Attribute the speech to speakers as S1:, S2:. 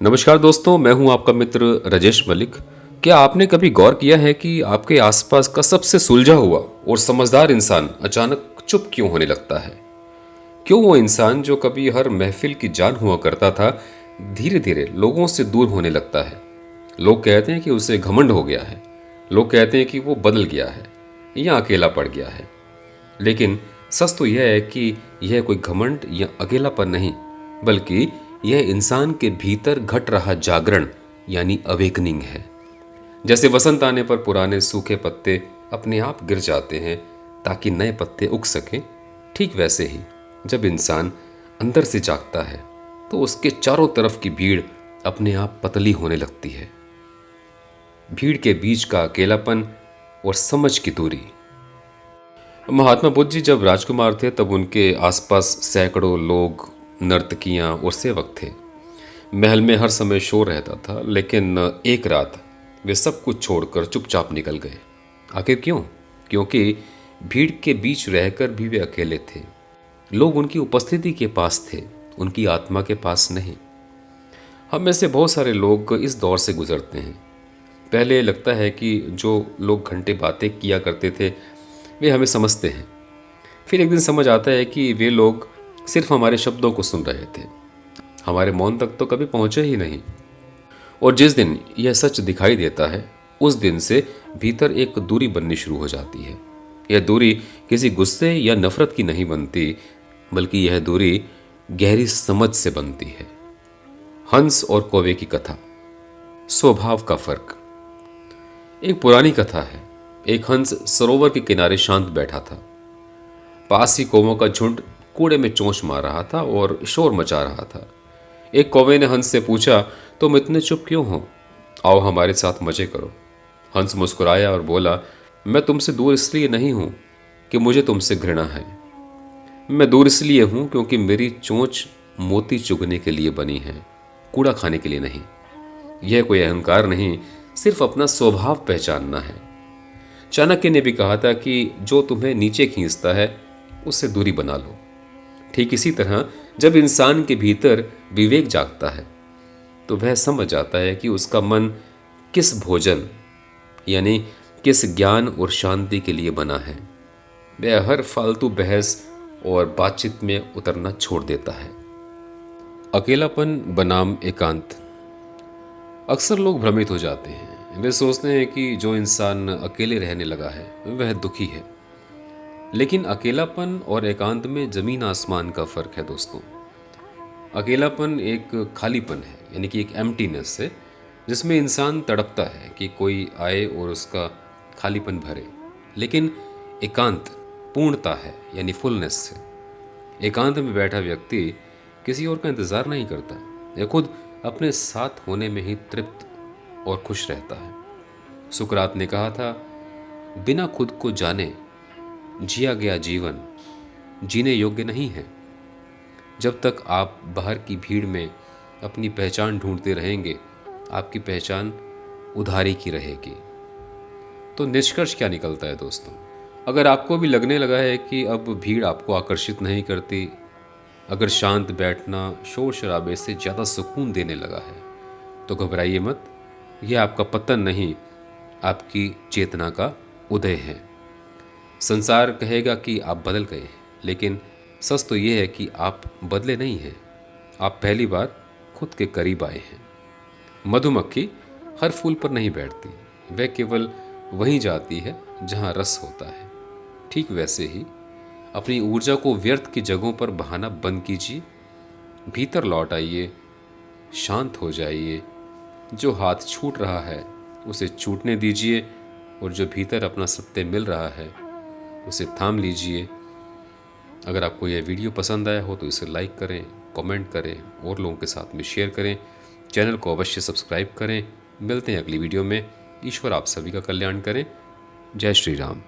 S1: नमस्कार दोस्तों, मैं हूं आपका मित्र राजेश मलिक। क्या आपने कभी गौर किया है कि आपके आसपास का सबसे सुलझा हुआ और समझदार इंसान अचानक चुप क्यों होने लगता है? क्यों वो इंसान जो कभी हर महफिल की जान हुआ करता था, धीरे धीरे लोगों से दूर होने लगता है? लोग कहते हैं कि उसे घमंड हो गया है, लोग कहते हैं कि वो बदल गया है या अकेला पड़ गया है। लेकिन सच तो यह है कि यह कोई घमंड या अकेलापन नहीं, बल्कि यह इंसान के भीतर घट रहा जागरण यानी अवेकनिंग है। जैसे वसंत आने पर पुराने सूखे पत्ते अपने आप गिर जाते हैं ताकि नए पत्ते उग सकें, ठीक वैसे ही जब इंसान अंदर से जागता है तो उसके चारों तरफ की भीड़ अपने आप पतली होने लगती है। भीड़ के बीच का अकेलापन और समझ की दूरी। महात्मा बुद्ध जी जब राजकुमार थे तब उनके आसपास सैकड़ों लोग, नर्तकियां और सेवक थे। महल में हर समय शोर रहता था, लेकिन एक रात वे सब कुछ छोड़कर चुपचाप निकल गए। आखिर क्यों? क्योंकि भीड़ के बीच रहकर भी वे अकेले थे। लोग उनकी उपस्थिति के पास थे, उनकी आत्मा के पास नहीं। हम में से बहुत सारे लोग इस दौर से गुजरते हैं। पहले लगता है कि जो लोग घंटे बातें किया करते थे वे हमें समझते हैं। फिर एक दिन समझ आता है कि वे लोग सिर्फ हमारे शब्दों को सुन रहे थे, हमारे मौन तक तो कभी पहुंचे ही नहीं। और जिस दिन यह सच दिखाई देता है, उस दिन से भीतर एक दूरी बननी शुरू हो जाती है। यह दूरी किसी गुस्से या नफरत की नहीं बनती, बल्कि यह दूरी गहरी समझ से बनती है। हंस और कौवे की कथा। स्वभाव का फर्क। एक पुरानी कथा है। एक हंस सरोवर के किनारे शांत बैठा था। पास ही कौवों का झुंड कूड़े में चोंच मार रहा था और शोर मचा रहा था। एक कौवे ने हंस से पूछा, तुम इतने चुप क्यों हो? आओ हमारे साथ मजे करो। हंस मुस्कुराया और बोला, मैं तुमसे दूर इसलिए नहीं हूं कि मुझे तुमसे घृणा है। मैं दूर इसलिए हूं क्योंकि मेरी चोंच मोती चुगने के लिए बनी है, कूड़ा खाने के लिए नहीं। यह कोई अहंकार नहीं, सिर्फ अपना स्वभाव पहचानना है। चाणक्य ने भी कहा था कि जो तुम्हें नीचे खींचता है उससे दूरी बना लो। ठीक इसी तरह जब इंसान के भीतर विवेक जागता है तो वह समझ जाता है कि उसका मन किस भोजन यानी किस ज्ञान और शांति के लिए बना है। वह हर फालतू बहस और बातचीत में उतरना छोड़ देता है। अकेलापन बनाम एकांत। अक्सर लोग भ्रमित हो जाते हैं। वे सोचते हैं कि जो इंसान अकेले रहने लगा है वह दुखी है। लेकिन अकेलापन और एकांत में जमीन आसमान का फर्क है दोस्तों। अकेलापन एक खालीपन है, यानी कि एक एम्प्टीनेस है, जिसमें इंसान तड़पता है कि कोई आए और उसका खालीपन भरे। लेकिन एकांत पूर्णता है, यानी फुलनेस है। एकांत में बैठा व्यक्ति किसी और का इंतजार नहीं करता, यह खुद अपने साथ होने में ही तृप्त और खुश रहता है। सुकरात ने कहा था, बिना खुद को जाने जिया गया जीवन जीने योग्य नहीं है। जब तक आप बाहर की भीड़ में अपनी पहचान ढूंढते रहेंगे, आपकी पहचान उधारी की रहेगी। तो निष्कर्ष क्या निकलता है दोस्तों? अगर आपको भी लगने लगा है कि अब भीड़ आपको आकर्षित नहीं करती, अगर शांत बैठना शोर शराबे से ज़्यादा सुकून देने लगा है, तो घबराइए मत। यह आपका पतन नहीं, आपकी चेतना का उदय है। संसार कहेगा कि आप बदल गए हैं, लेकिन सच तो यह है कि आप बदले नहीं हैं। आप पहली बार खुद के करीब आए हैं। मधुमक्खी हर फूल पर नहीं बैठती, वह केवल वहीं जाती है जहां रस होता है। ठीक वैसे ही अपनी ऊर्जा को व्यर्थ की जगहों पर बहाना बंद कीजिए, भीतर लौट आइए, शांत हो जाइए। जो हाथ छूट रहा है उसे छूटने दीजिए, और जो भीतर अपना सत्य मिल रहा है उसे थाम लीजिए। अगर आपको यह वीडियो पसंद आया हो तो इसे लाइक करें, कमेंट करें और लोगों के साथ में शेयर करें। चैनल को अवश्य सब्सक्राइब करें। मिलते हैं अगली वीडियो में। ईश्वर आप सभी का कल्याण करें। जय श्री राम।